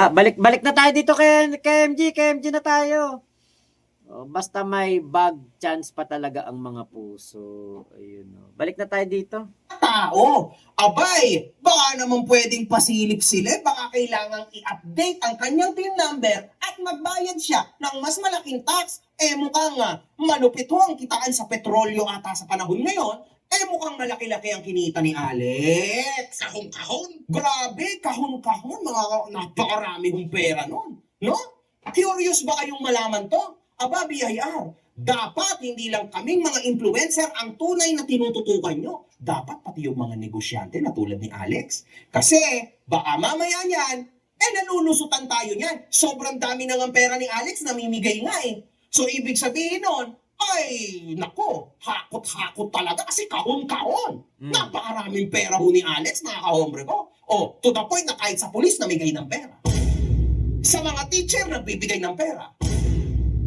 Balik na tayo dito kay MG na tayo. Basta may bag chance pa talaga ang mga puso. Ayun, oh. Balik na tayo dito. Tao, abay, baka naman pwedeng pasilip-silip, baka kailangang i-update ang kanyang PIN number at magbayad siya ng mas malaking tax. Mukhang malupit ho ang kitaan sa petrolyo ata sa panahon ngayon. Mukhang malaki-laki ang kinita ni Alex. Kahon-kahon? Grabe, kahon-kahon. Napakarami hong pera nun. No? Curious ba kayong malaman to? Aba, BIR, dapat hindi lang kaming mga influencer ang tunay na tinututukan nyo. Dapat pati yung mga negosyante na tulad ni Alex. Kasi baka mamaya niyan, nalulusutan tayo niyan. Sobrang dami na ng pera ni Alex, namimigay nga eh. So ibig sabihin nun, ay, nako, hakot-hakot talaga kasi kahon-kahon. Napakaraming pera ho ni Alex, mga kahombre ko. To the point na kahit sa pulis namigay ng pera. Sa mga teacher, nagbibigay ng pera.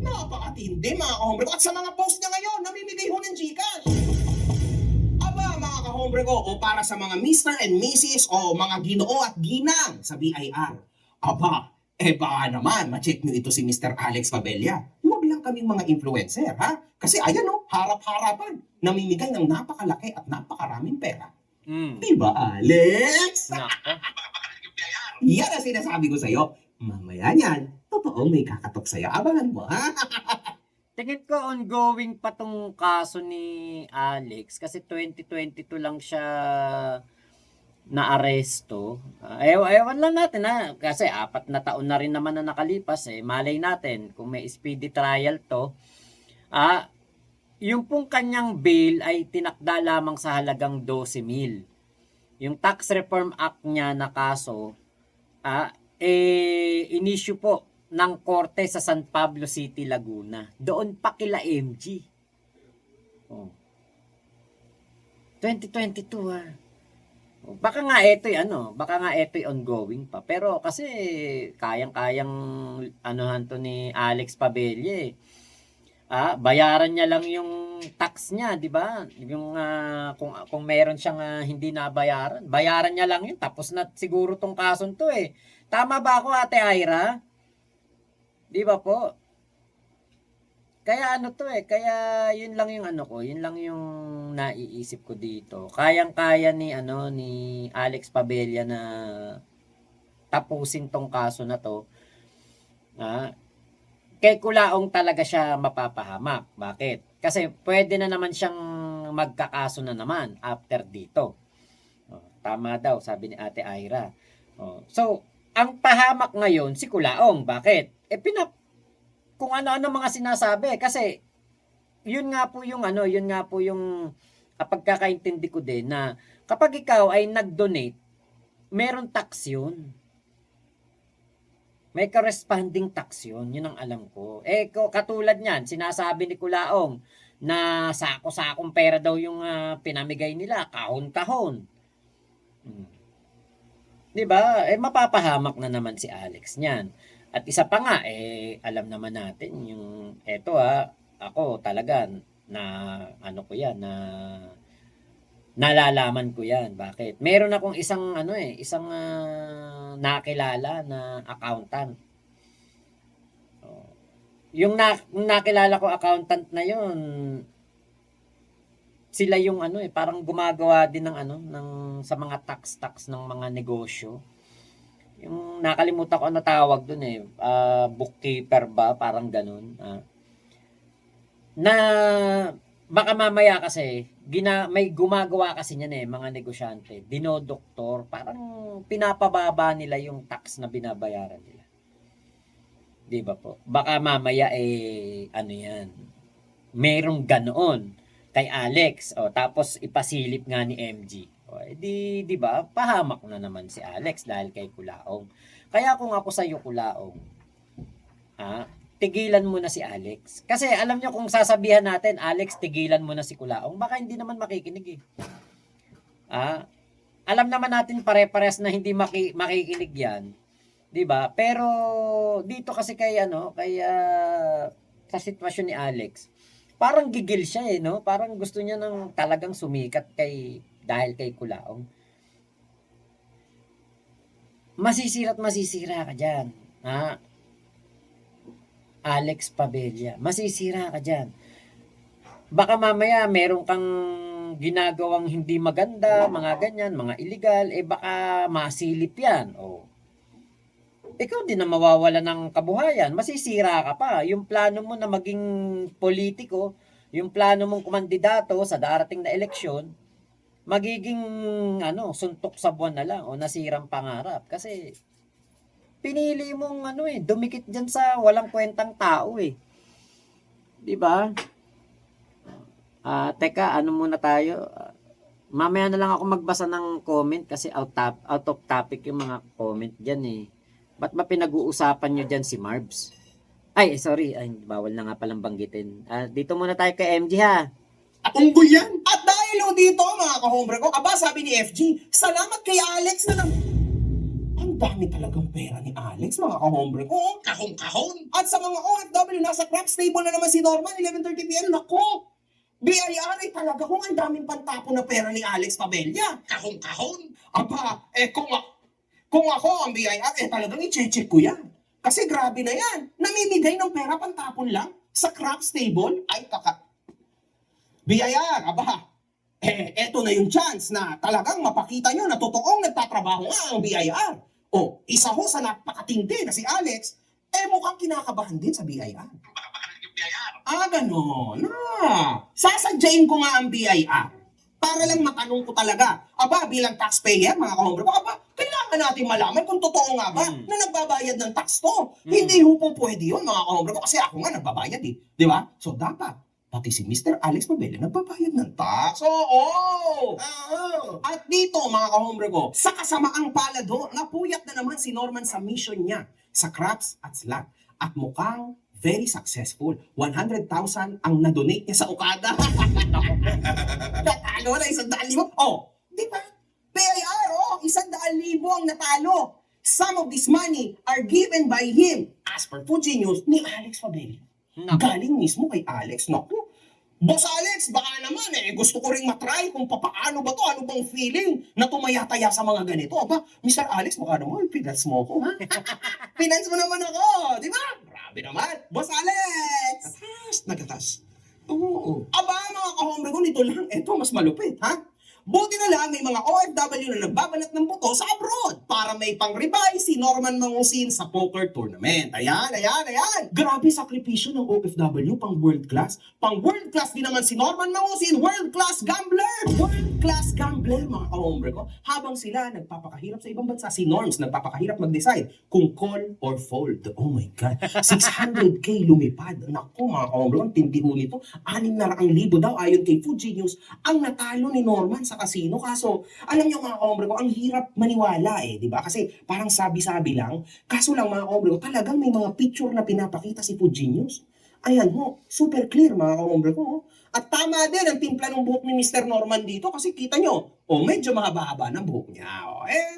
Napakatindi, mga kahombre ko. At sa mga post niya ngayon, namimigay ho ng Gcash. Aba, mga kahombre ko, para sa mga Mr. and Mrs. mga ginoo at ginang sa BIR. Aba, baka naman, ma-check nyo ito si Mr. Alex Pabella. Huwag lang kaming mga influencer, ha? Kasi ayan harap-harapan, namimigay ng napakalaki at napakaraming pera. Diba, Alex? Yan ang sinasabi ko sa'yo. Mamaya niyan, totoong may kakatok sa'yo. Abangan mo, ha? Tingin ko ongoing pa tong kaso ni Alex kasi 2022 lang siya naaresto. Ewan lang natin kasi 4 na taon na rin naman na nakalipas malay natin kung may speedy trial to. Yung pong kanyang bail ay tinakda lamang sa halagang 12,000. Yung Tax Reform Act niya na kaso in-issue po ng korte sa San Pablo City, Laguna. Doon pa kila MG. 2022 Baka nga ito'y ongoing pa. Pero kasi kayang-kayang anuhan to ni Alex Pabella bayaran niya lang yung tax niya, di ba? Yung kung meron siyang hindi nabayaran, bayaran niya lang yun. Tapos na siguro tong kasong to eh. Tama ba ako, Ate Ira? Di ba po? Kaya kaya yun lang yung yun lang yung naiisip ko dito. Kayang-kaya ni Alex Pabella na tapusin tong kaso na to. Kay Kulaong talaga siya mapapahamak. Bakit? Kasi pwede na naman siyang magkakaso na naman after dito. Tama daw, sabi ni Ate Ira. So, ang pahamak ngayon si Kulaong. Bakit? Kung ano-ano mga sinasabi. Kasi, yun nga po yung pagkakaintindi ko din na kapag ikaw ay nag-donate, meron tax yun. May corresponding tax yun. Yun ang alam ko. Katulad niyan, sinasabi ni Kulaong na sako-sakong pera daw yung pinamigay nila. Kahon-kahon. Diba? Mapapahamak na naman si Alex niyan. At isa pa nga, alam naman natin yung, ako talaga, ko yan, nalalaman ko yan. Bakit? Meron akong isang nakilala na accountant. Yung nakilala ko accountant na yun, sila yung parang gumagawa din ng sa mga tax ng mga negosyo. Yung nakalimutan ko tawag dun bookkeeper ba, parang ganun. Na baka mamaya kasi may gumagawa kasi niyan mga negosyante, dinodoktor, parang pinapababa nila yung tax na binabayaran nila. 'Di ba po? Baka mamaya yan. Merong ganoon kay Alex tapos ipasilip nga ni MG. Di ba? Pahamak na naman si Alex dahil kay Kulaong. Kaya kung ako sa iyo Kulaong, tigilan mo na si Alex. Kasi alam nyo kung sasabihan natin, Alex, tigilan mo na si Kulaong, baka hindi naman makikinig alam naman natin pare-pares na hindi makikinig yan. 'Di ba? Pero dito kasi sa sitwasyon ni Alex, parang gigil siya no? Parang gusto niya ng talagang sumikat dahil kay Kulaong. masisira ka dyan. Ha? Alex Pabella, masisira ka dyan. Baka mamaya meron kang ginagawang hindi maganda, mga ganyan, mga illegal, baka masilip yan. Ikaw din na mawawala ng kabuhayan, masisira ka pa. Yung plano mo na maging politiko, yung plano mong kumandidato sa darating na eleksyon, magiging suntok sa buwan na lang o nasirang pangarap. Kasi pinili mong dumikit diyan sa walang kwentang tao eh. 'Di ba? Teka, muna tayo? Mamaya na lang ako magbasa ng comment kasi out of topic yung mga comment diyan eh. Ba't ba pinag-uusapan nyo dyan si Marbs? Ay, sorry. Ay, bawal na nga palang banggitin. Dito muna tayo kay MG ha. At unggoy yan. At dahil dito, mga kahombre ko, sabi ni FG, salamat kay Alex na ang dami talagang pera ni Alex, mga kahombre ko. Kahon-kahon. At sa mga OFW, nasa crap stable na naman si Norman, 11:30 p.m. Nako! BIR ay talaga kung ang daming pantapo na pera ni Alex Pabella. Kahon-kahon. Kung ako ang BIR, talagang i-check ko yan. Kasi grabe na yan. Namimigay ng pera pantapon lang sa crap stable. Ay, BIR, eto na yung chance na talagang mapakita nyo na totoong nagtatrabaho nga ang BIR. Isa ho sa napakatindi na si Alex, mukhang kinakabahan din sa BIR. Ganon. Sasadyain ko nga ang BIR para lang matanong ko talaga. Bilang taxpayer, mga kahombre ko, kailangan natin malaman kung totoo nga ba na nagbabayad ng tax to. Hindi ho po pwede yun, mga kahombre ko, kasi ako nga nagbabayad eh. Di ba? So dapat, pati si Mr. Alex Pabella nagbabayad ng tax. At dito, mga kahombre ko, sa kasamaang palado, napuyat na naman si Norman sa mission niya sa craps at slot. At mukhang very successful. 100,000 ang na-donate niya sa Okada. Natalo na 100,000. Di ba? PIR, 100,000 ang natalo. Some of this money are given by him, as per Fuji News, ni Alex Pabella. Galing mismo kay Alex. Naku, Boss Alex, baka naman gusto ko ring matry kung paano ba to, ano bang feeling na tumayataya sa mga ganito. Mr. Alex, baka naman, finance mo ako, ha? Finance mo naman ako, di ba? Grabe naman. Boss Alex! Nagatas. Oo. Mga kahombre ko, nito lang. Eto, mas malupit, ha? Buti na lang may mga OFW na nagbabanat ng buto sa abroad para may pang-revise si Norman Mangusin sa poker tournament. Ayan. Grabe sakripisyo ng OFW pang world class. Pang world class din naman si Norman Mangusin, world class gambler. World class gambler, mga kahombre ko. Habang sila nagpapakahirap sa ibang bansa, si Norms nagpapakahirap mag-decide kung call or fold. Oh my God. 600K lumipad. Naku, mga kahombre ko, ang tindi ho nito. 600,000 daw ayon kay Fuji News ang natalo ni Norman sa casino. Kaso, alam niyo mga kahombre ko, ang hirap maniwala di ba? Kasi parang sabi-sabi lang. Kaso lang mga kahombre ko, talagang may mga picture na pinapakita si Fuji News. Ayan ho, super clear mga kahombre ko. At tama din ang timpla ng buhok ni Mr. Norman dito kasi kita nyo, medyo mahaba-haba ng buhok niya.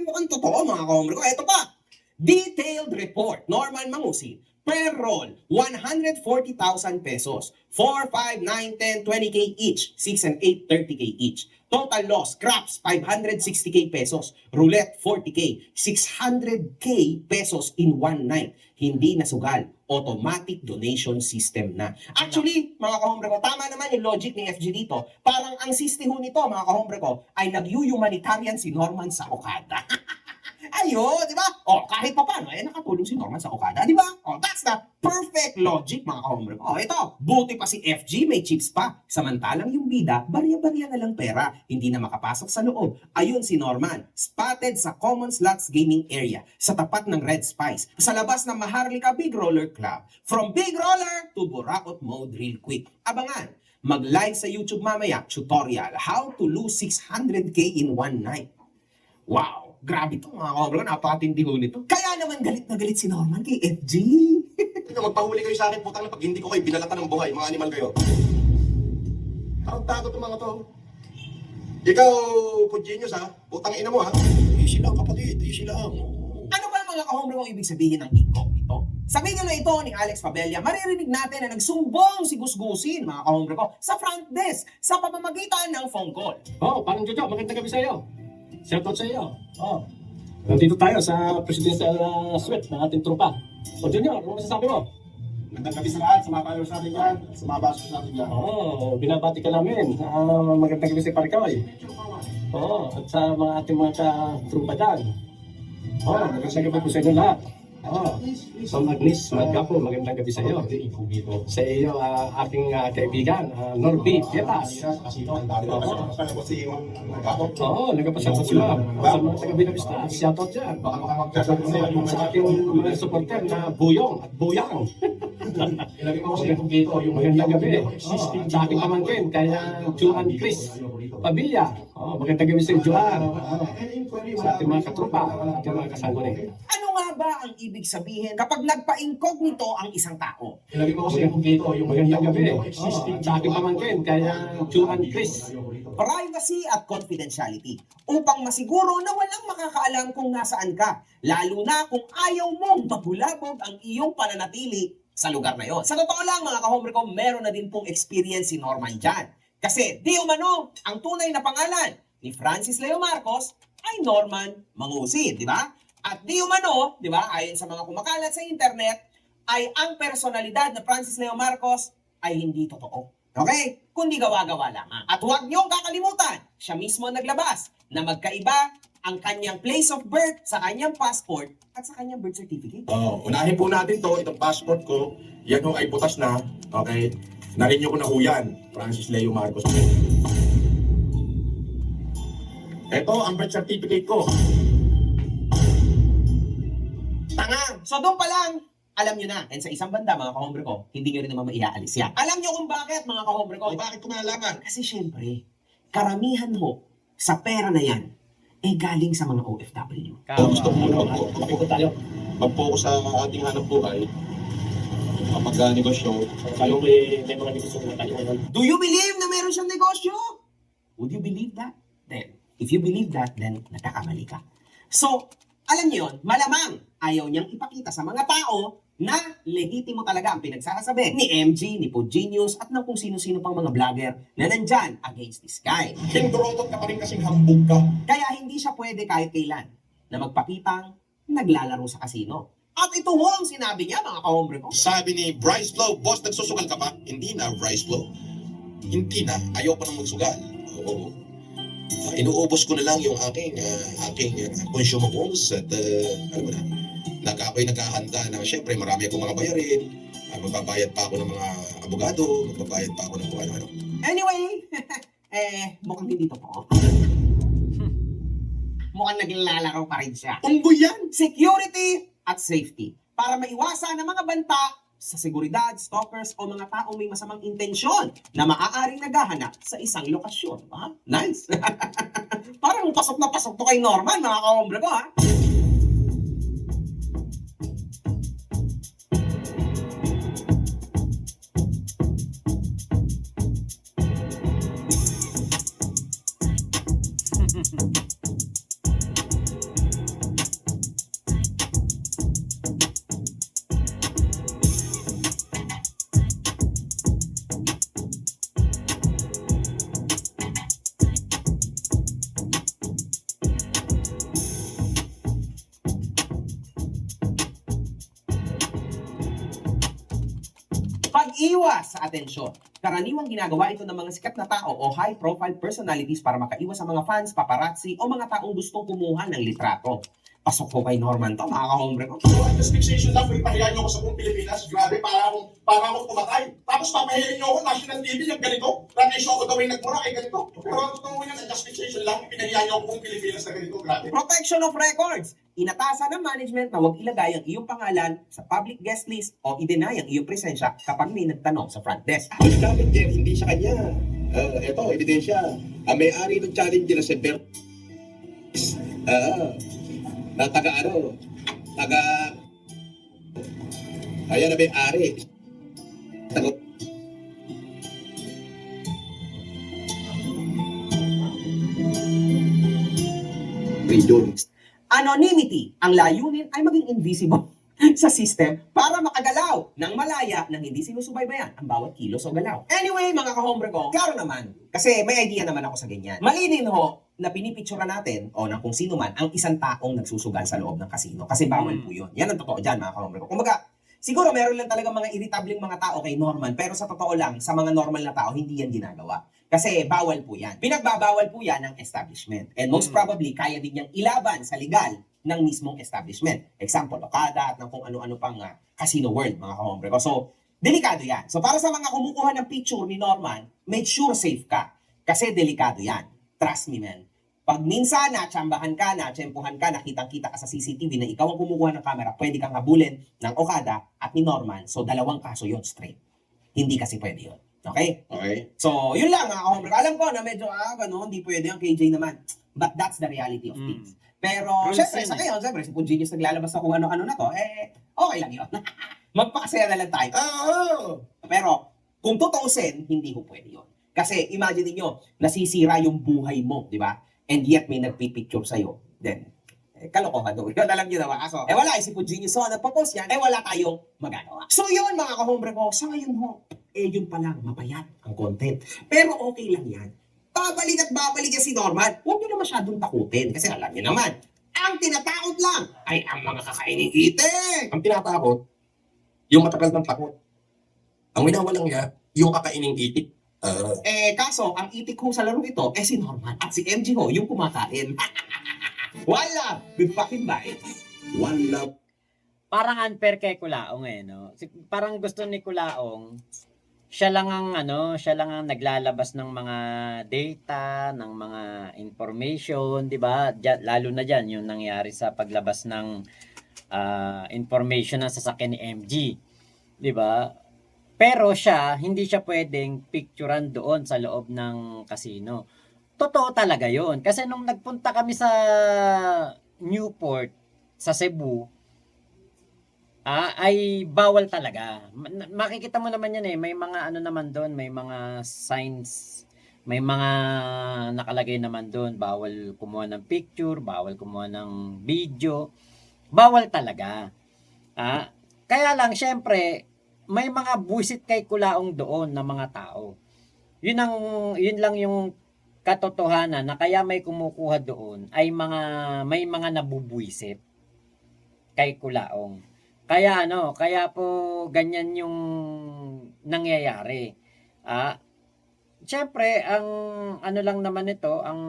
Mukhang totoo mga kahombre ko. Ito pa, detailed report, Norman Mangusin. Per roll, 140,000 pesos. 4, 5, 9, 10, 20K each. 6 and 8, 30K each. Total loss, craps, 560K pesos. Roulette, 40K. 600K pesos in one night. Hindi nasugal. Automatic donation system na. Actually, mga kahombre ko, tama naman yung logic ni FG dito. Parang ang sistiho nito, mga kahombre ko, ay nag-humanitarian si Norman sa Okada. Ayun, di ba? Kahit pa paano, nakatulong si Norman sa Okada, di ba? That's the perfect logic, mga kahombre ko. Ito, buti pa si FG, may chips pa. Samantalang yung bida, barya-barya na lang pera. Hindi na makapasok sa loob. Ayun si Norman, spotted sa Common Slots Gaming Area, sa tapat ng Red Spice, sa labas ng Maharlika Big Roller Club. From Big Roller to Burakot Mode real quick. Abangan, mag-live sa YouTube mamaya, tutorial, how to lose 600K in one night. Wow! Grabe to mga kahombre ko, napakatindi ho nito. Kaya naman galit na galit si Norman kay FG. Magpahuli kayo sa akin, putang na pag hindi ko kayo binalatan ng buhay, mga animal kayo. Takot ng mga to. Ikaw, Pugenius ha, putang ina mo ha. Easy lang kapatid, easy lang. Ano ba mga kahombre kong ibig sabihin ng incognito? Sa video na ito ni Alex Pabella, maririnig natin na nagsumbong si Gusgusin, mga kahombre ko, sa front desk, sa pamamagitan ng phone call. Parang Jojo, magandang gabi sa iyo. Shoutout sa iyo. Nandito tayo sa presidential suite ng ating trupa. O Junior, ano masasabi mo? Magandang gabi sa lahat, sa mga followers natin dyan, sa mga basos natin dyan. Oo, binabati ka namin. Magandang gabi si Parikoy. Oo, at sa mga ating mga trupa dyan. Oo, magandang gabi po sa inyo lahat. Oo, so Agnes, Maggapo, magandang gabi sa iyo. Sa iyo, aking kaibigan, Norby Pietas. Oo, nagpasyatot sila. Sa mga taga-Binavista, shoutout dyan. Sa ating mga supporter na Buyong at Buyang. Magandang gabi. Sa aking pamangkin, kaya Juan Chris Pabilla. Magandang gabi sa iyo, Juan. Sa ating mga katropa, ating mga kasangguni. Ano nga ba ang ibig sabihin kapag nagpa-incognito ang isang tao? Magandang gabi. Sa aking pamangkin, kaya Juan Chris. Privacy at confidentiality upang masiguro na walang makakaalam kung nasaan ka, lalo na kung ayaw mong mabulabog ang iyong pananatili sa lugar na yon. Sa totoo lang mga ka-hombre ko, meron na din pong experience si Norman dyan. Kasi di umano, ang tunay na pangalan ni Francis Leo Marcos ay Norman Mangusid, di ba? At di umano, di ba, ayon sa mga kumakalat sa internet, ay ang personalidad na Francis Leo Marcos ay hindi totoo. Okay? Kundi gawa-gawa lamang. At huwag niyong kakalimutan, siya mismo naglabas na magkaiba ang kanyang place of birth sa kanyang passport at sa kanyang birth certificate. Unahin po natin to, itong passport ko, yan ho ay butas na, okay? Narinyo ko na ho yan, Francis Leo Marcos. Ito ang birth certificate ko. Tanga! So doon pa lang, alam nyo na. And sa isang banda, mga kahombre ko, hindi nyo rin naman maiaalis yan. Alam nyo kung bakit, mga kahombre ko? Bakit ko malalaman? Kasi syempre, karamihan ho sa pera na yan, galing sa mga OFW. Gusto ko muna Pakita tayo. mag-focus sa ating hanap buhay. Kapag negosyo, Kayo may mga negosyo na tayo ngayon. Do you believe na meron siyang negosyo? Would you believe that? Then, if you believe that, then nagkakamali ka. So, alam niyo yun, malamang ayaw niyang ipakita sa mga tao na legitimo talaga ang pinagsasabi ni MG, ni Pod Genius, at ng kung sino-sino pang mga vlogger na nandyan against this guy. hindorotot ka pa rin kasing hambog ka. Kaya hindi siya pwede kahit kailan na magpakitang naglalaro sa kasino. At ito ho ang sinabi niya, mga kahombre ko. Sabi ni Bryce Flow, boss, nagsusugal ka pa? Hindi na, Bryce Flow. Hindi na, ayaw pa nang magsugal. Oo. Inuubos ko na lang yung aking consumables at alam mo na, ako'y naghahanda na syempre marami akong mga bayarin, magbabayad pa ako ng mga abogado, magbabayad pa ako ng kung ano-ano. Anyway, mukhang hindi totoo. Mukhang naglalaro pa rin siya. Unggoy yan! Security at safety para maiwasan ang mga banta sa seguridad, stalkers o mga taong may masamang intensyon na maaaring naghahanap sa isang lokasyon. Ha? Nice! Parang pasok na pasok to kay Norman, mga kahombre ko, ha? Pag-iwas sa atensyon. Karaniwang ginagawa ito ng mga sikat na tao o high-profile personalities para makaiwas sa mga fans, paparazzi o mga taong gustong kumuha ng litrato. Pasok ko kay Norman to, mga kahombre ko. Just fixation lang, ipahiya niyo ako sa buong Pilipinas. Grabe, para akong pumatay. Tapos papahirin niyo ako, national TV, yung ganito. Radisyo ako gawin nagmura, ganito. Pero ang totoo yan, just fixation lang, pinahiya niyo ako buong Pilipinas na ganito. Grabe. Protection of records. Inatasan ng management na huwag ilagay ang iyong pangalan sa public guest list o i-deny ang iyong presensya kapag may nagtanong sa front desk. Ang challenger, hindi sa kanya. Ito, ebidensya. Ang may-ari ng challenger na si Bert. Na taga. Ayan na may-ari. Taga. Region. Anonymity. Ang layunin ay maging invisible sa system para makagalaw ng malaya nang hindi sinusubaybayan ang bawat kilos o galaw. Anyway, mga kahombre ko, klaro naman, kasi may idea naman ako sa ganyan. Mali din ho na pinipicturean natin o ng kung sino man ang isang taong nagsusugal sa loob ng casino. Kasi bawal po yun. Yan ang totoo dyan, mga kahombre ko. Kumbaga, siguro meron lang talaga mga irritableng mga tao kay Norman, pero sa totoo lang, sa mga normal na tao, hindi yan ginagawa. Kasi bawal po yan. Pinagbabawal po yan ng establishment. And most probably, kaya din niyang ilaban sa legal ng mismong establishment. Example, Okada at ng kung ano-ano pang casino world, mga kahombre ko. So, delikado yan. So, para sa mga kumukuha ng picture ni Norman, make sure safe ka. Kasi delikado yan. Trust me, man. Pag minsan natsambahan ka, natsempuhan ka, nakitang-kita ka sa CCTV na ikaw ang kumukuha ng camera, pwede kang habulin ng Okada at ni Norman. So, dalawang kaso yun straight. Hindi kasi pwede yun. Okay? Okay? So, yun lang, mga kahombre. Alam ko na medyo, hindi pwede ang KJ naman. But that's the reality of things. Pero, Rules syempre, yun sa eh. ngayon, syempre, si Pugenius naglalabas na kung ano-ano na to, okay lang yun. Magpakasaya na lang tayo. Pero, kung tutuusin, hindi ko pwede yun. Kasi, imagine niyo nasisira yung buhay mo, di ba? And yet, may nagpipicture sa'yo. Then, kalokohan doon. Yun, alam niyo naman. Aso, wala, si Pugenius so, nagpo-post yan, wala tayong magagawa. So, yun, mga kahombre ko, sa ngayon ho, yun pa lang, mapayat ang content. Pero okay lang yan. Babalik at babalik yan si Norman. Huwag niyo na masyadong takutin. Kasi alam niyo naman, ang tinatakot lang ay ang mga kakaining itik. Ang tinatakot, yung matagal ng takot. Ang winawalang niya, yung kakainin itik. Kaso, ang itik ko sa laro ito, si Norman. At si MG ho, yung kumakain. Wala! Good fucking vibes. One love. Parang unfair kay Kulaong no. Parang gusto ni Kulaong siya lang ang naglalabas ng mga data, ng mga information, 'di ba? Lalo na diyan yung nangyari sa paglabas ng information ng sasakyan ni MG, 'di ba? Pero hindi siya pwedeng picturean doon sa loob ng casino. Totoo talaga 'yon. Kasi nung nagpunta kami sa Newport, sa Cebu, ay bawal talaga. Makikita mo naman yan may mga naman doon, may mga signs, may mga nakalagay naman doon, bawal kumuha ng picture, bawal kumuha ng video, bawal talaga. Kaya lang, syempre, may mga buwisit kay Kulaong doon na mga tao. Yun lang yung katotohanan na kaya may kumukuha doon ay may mga nabubuwisit kay Kulaong. Kaya kaya po ganyan yung nangyayari. Syempre, ang lang naman ito, ang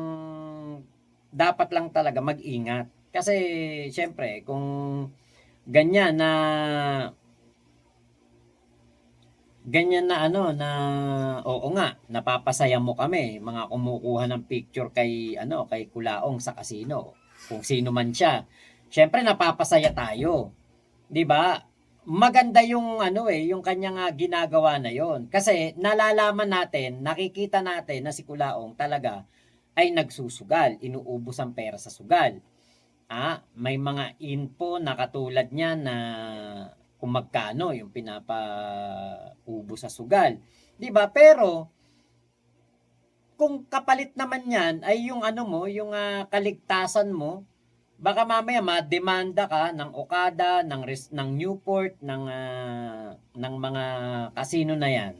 dapat lang talaga mag-ingat. Kasi syempre, kung ganyan na na oo nga, napapasaya mo kami, mga kumukuha ng picture kay Kulaong sa casino, kung sino man siya. Syempre napapasaya tayo. 'Di ba? Maganda yung yung kanyang ginagawa na 'yon. Kasi nalalaman natin, nakikita natin na si Kulaong talaga ay nagsusugal, inuubos ang pera sa sugal. May mga info na katulad niya na kung magkano yung pinapaubos sa sugal. 'Di ba? Pero kung kapalit naman 'yan ay yung yung kaligtasan mo, baka mamaya mademanda ka ng Okada, ng Newport, ng mga casino na 'yan.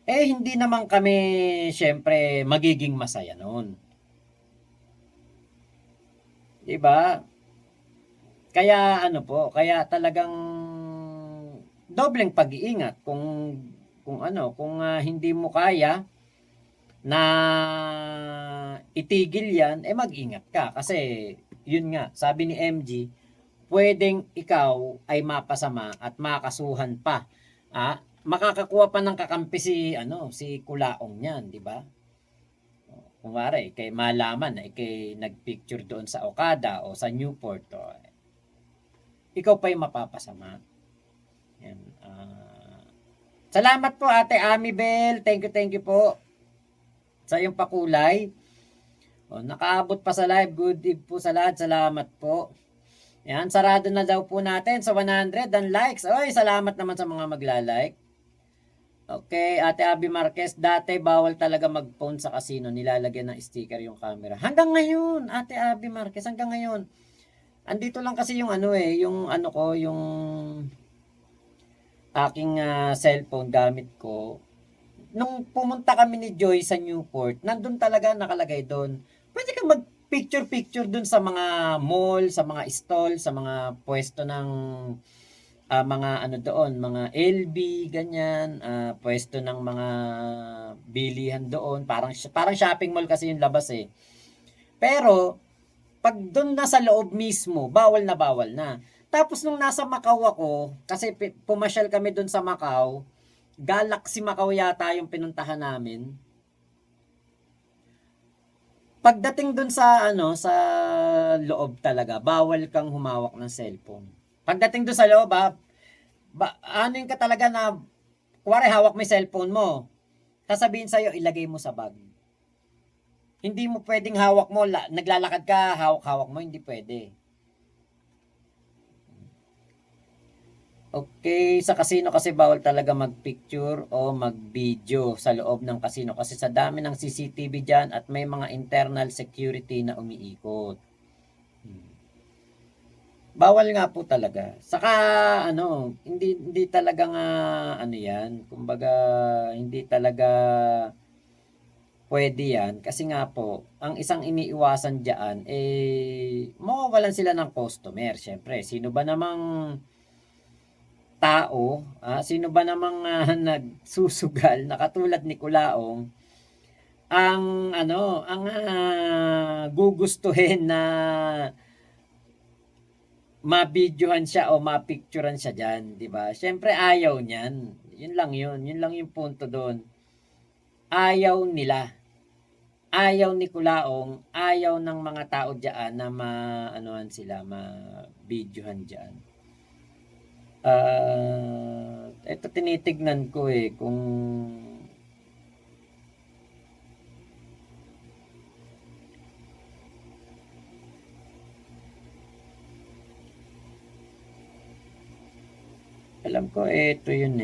Hindi naman kami syempre magiging masaya noon. 'Di ba? Kaya kaya talagang dobleng pag-iingat kung hindi mo kaya na itigil 'yan, mag-ingat ka kasi yun nga, sabi ni MG, pwedeng ikaw ay mapasama at makasuhan pa. Makakakuha pa ng kakampi si Kulaong niyan, 'di ba? Kunwari, kay malaman na kay nagpicture doon sa Okada o sa Newport, ikaw pa yung mapapasama. Yan. Salamat po Ate Amibel. Thank you po sa iyong pakulay. Nakaabot pa sa live. Good eve po sa lahat. Salamat po. Yan, sarado na daw po natin sa 100 ang likes. Oy, salamat naman sa mga magla-like. Okay, Ate Abby Marquez, dati bawal talaga mag-phone sa casino, nilalagyan ng sticker yung camera. Hanggang ngayon, Ate Abby Marquez, hanggang ngayon. Andito lang kasi yung yung aking cellphone gamit ko. Nung pumunta kami ni Joy sa Newport, nandun talaga nakalagay doon. Pwede kang mag-picture-picture dun sa mga mall, sa mga stall, sa mga pwesto ng mga ano doon, mga LB, ganyan, pwesto ng mga bilihan doon. Parang shopping mall kasi yung labas eh. Pero, pag doon na sa loob mismo, bawal na bawal na. Tapos nung nasa Macau ako, kasi pumasyal kami doon sa Macau, Galaxy Macau yata yung pinuntahan namin. Pagdating doon sa ano, sa loob talaga, bawal kang humawak ng cellphone. Pagdating doon sa loob, ano yung ka talaga na, kuwari hawak mo yung cellphone mo, sasabihin sa'yo, ilagay mo sa bag. Hindi mo pwedeng hawak mo, naglalakad ka, hawak-hawak mo, hindi pwede. Okay, sa casino kasi bawal talaga mag-picture o mag-video sa loob ng casino kasi sa dami ng CCTV dyan at may mga internal security na umiikot. Bawal nga po talaga. Saka ano, hindi talaga nga ano 'yan. Kumbaga hindi talaga pwede 'yan kasi nga po, ang isang iniiwasan diyan mawawalan sila ng customer. Siyempre, sino ba namang tao, sino ba namang nagsusugal na katulad ni Kulaong ang ano, ang gugustuhin na mabidyohan siya o mapicturean siya diyan, 'di ba? Siyempre ayaw niyan. 'Yun lang 'yun. 'Yun lang yung punto doon. Ayaw nila. Ayaw ni Kulaong, ayaw ng mga tao diyan na maanuhan sila, mabidyohan diyan. Ito tinitignan ko kung alam ko ito yun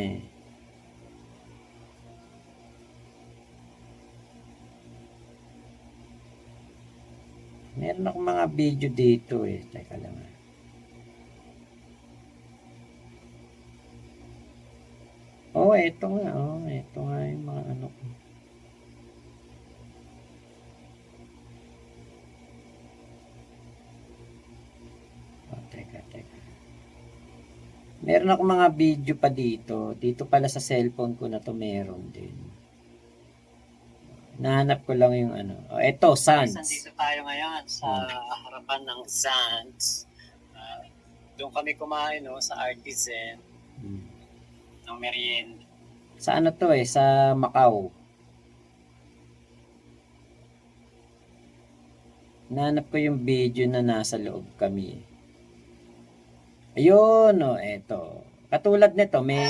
meron akong mga video dito teka lang ito nga yung mga ano ko. Teka. Meron akong mga video pa dito. Dito pala sa cellphone ko na to meron din. Nahanap ko lang yung ano. Ito, Sands. Nandito tayo ngayon sa harapan ng Sands. Doon kami kumain sa Artisan ng merienda. Sa ano to sa Macau. Nahanap ko yung video na nasa loob kami. Ayun, eto. Katulad nito, may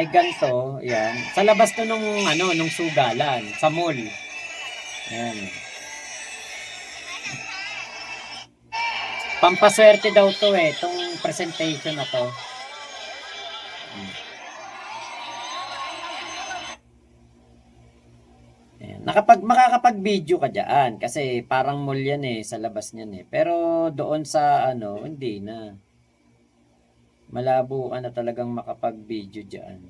ganto, yan. Sa labas to nung sugalan, sa mall. Ayan. Pampaswerte daw to itong presentation na to. Ayan. Makakapag-video ka dyan kasi parang mall yan sa labas niyan Pero doon sa hindi na. Malabo ka na talagang makapag-video dyan.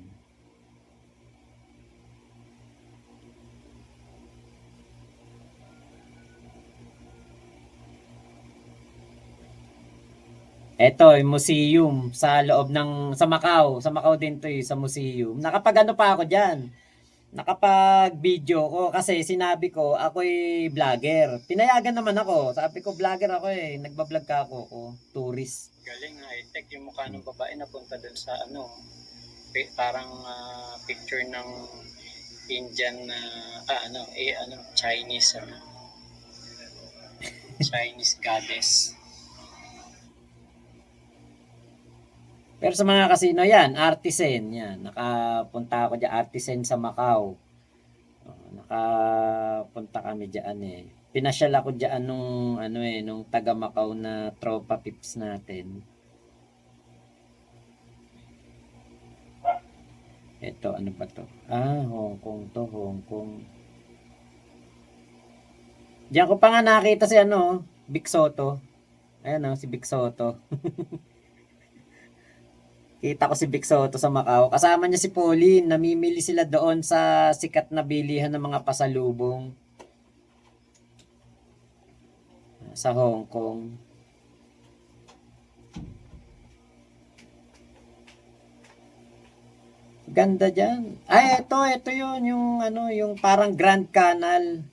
Eto, yung museum sa loob sa Macau. Sa Macau din to sa museum. Nakapag pa ako dyan. Nakapag-video ko kasi sinabi ko ako'y vlogger. Pinayagan naman ako. Sabi ko vlogger ako nagba-vlog ka ako, tourist. Galing high-tech yung mukha ng babae na punta dun sa parang picture ng Indian Chinese Chinese goddess. Pero sa mga casino yan, Artisan yan. Nakapunta ako dyan, Artisan sa Macau. Nakapunta kami dyan Pinasyal ako dyan nung taga Macau na tropa pips natin. Ito, ano ba to? Hong Kong to, Hong Kong. Diyan ko pa nga nakita si Vic Soto. Ayan si Vic Soto. Kita ko si Vic Soto sa Macau. Kasama niya si Pauline. Namimili sila doon sa sikat na bilihan ng mga pasalubong. sa Hong Kong. Ganda dyan. Ay, ito yun, yung ano, yung parang Grand Canal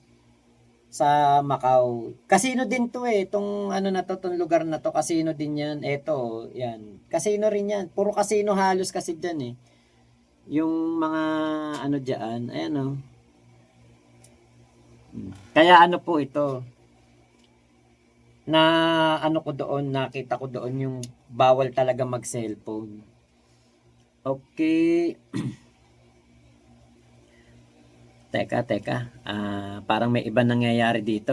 sa Macau. Casino din to eh, itong ano na to, itong lugar na to, casino din yan. Ito, yan. Casino rin yan. Puro casino halos kasi dyan eh. Yung mga ano dyan, ayan o. Kaya ano po ito, na ano ko doon, nakita ko doon yung bawal talaga mag-cellphone. Okay. Teka. Parang may iba nangyayari dito.